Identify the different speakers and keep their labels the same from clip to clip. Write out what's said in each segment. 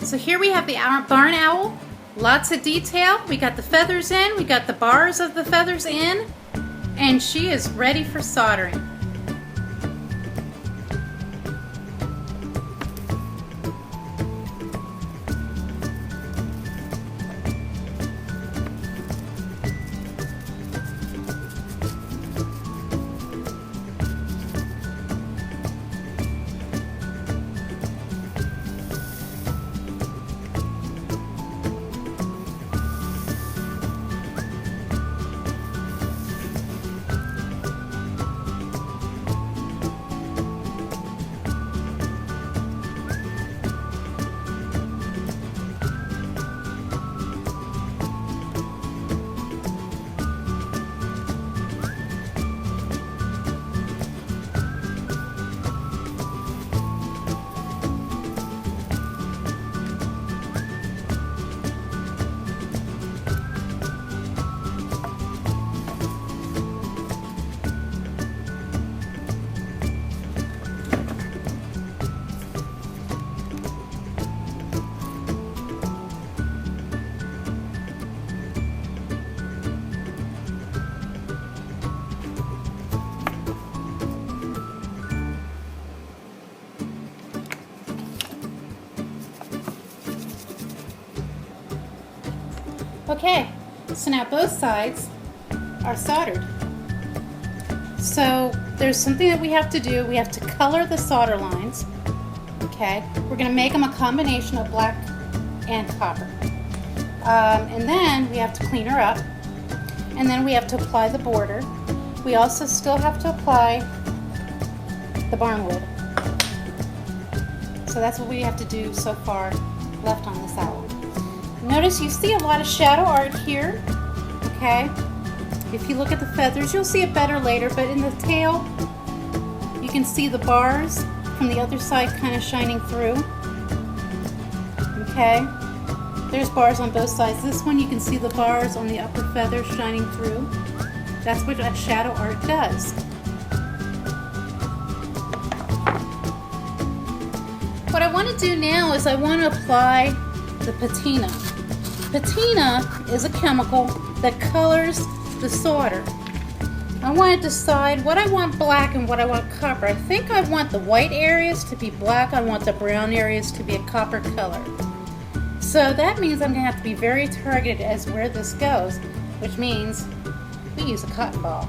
Speaker 1: So here we have the barn owl. Lots of detail. We got the feathers in. We got the bars of the feathers in. And she is ready for soldering. Okay, so now both sides are soldered. So there's something that we have to do. We have to color the solder lines. Okay, we're going to make them a combination of black and copper. And then we have to clean her up. And then we have to apply the border. We also still have to apply the barnwood. So that's what we have to do so far left on this owl. Notice you see a lot of shadow art here, okay? If you look at the feathers, you'll see it better later, but in the tail, you can see the bars from the other side kind of shining through, okay? There's bars on both sides. This one, you can see the bars on the upper feather shining through. That's what a shadow art does. What I want to do now is I want to apply the patina. Patina is a chemical that colors the solder. I want to decide what I want black and what I want copper. I think I want the white areas to be black. I want the brown areas to be a copper color. So that means I'm going to have to be very targeted as where this goes, which means we use a cotton ball.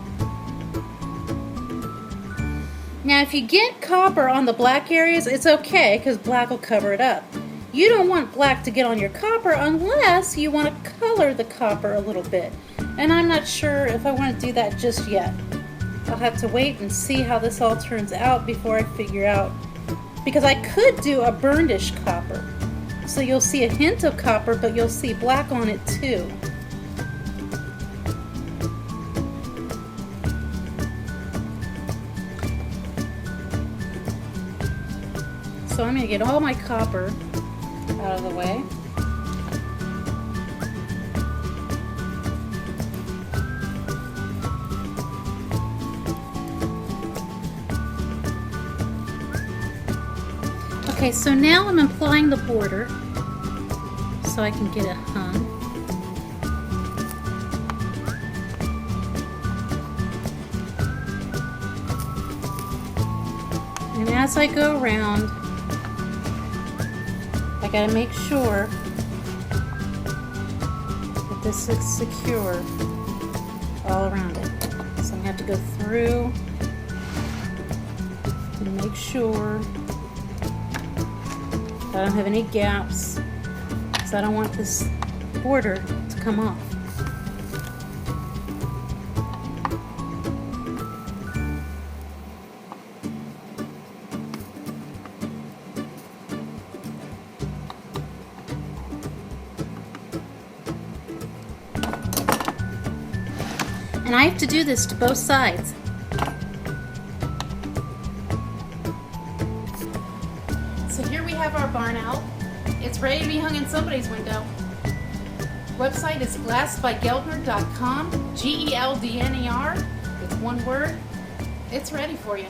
Speaker 1: Now if you get copper on the black areas, it's okay because black will cover it up. You don't want black to get on your copper unless you want to color the copper a little bit. And I'm not sure if I want to do that just yet. I'll have to wait and see how this all turns out before I figure out. Because I could do a burnedish copper. So you'll see a hint of copper, but you'll see black on it too. So I'm going to get all my copper out of the way. Okay, so now I'm applying the border so I can get it hung. And as I go around, I gotta make sure that this is secure all around it. So I'm gonna have to go through and make sure that I don't have any gaps, because I don't want this border to come off. And I have to do this to both sides. So here we have our barn owl. It's ready to be hung in somebody's window. Website is glassbygeldner.com, Geldner. It's one word. It's ready for you.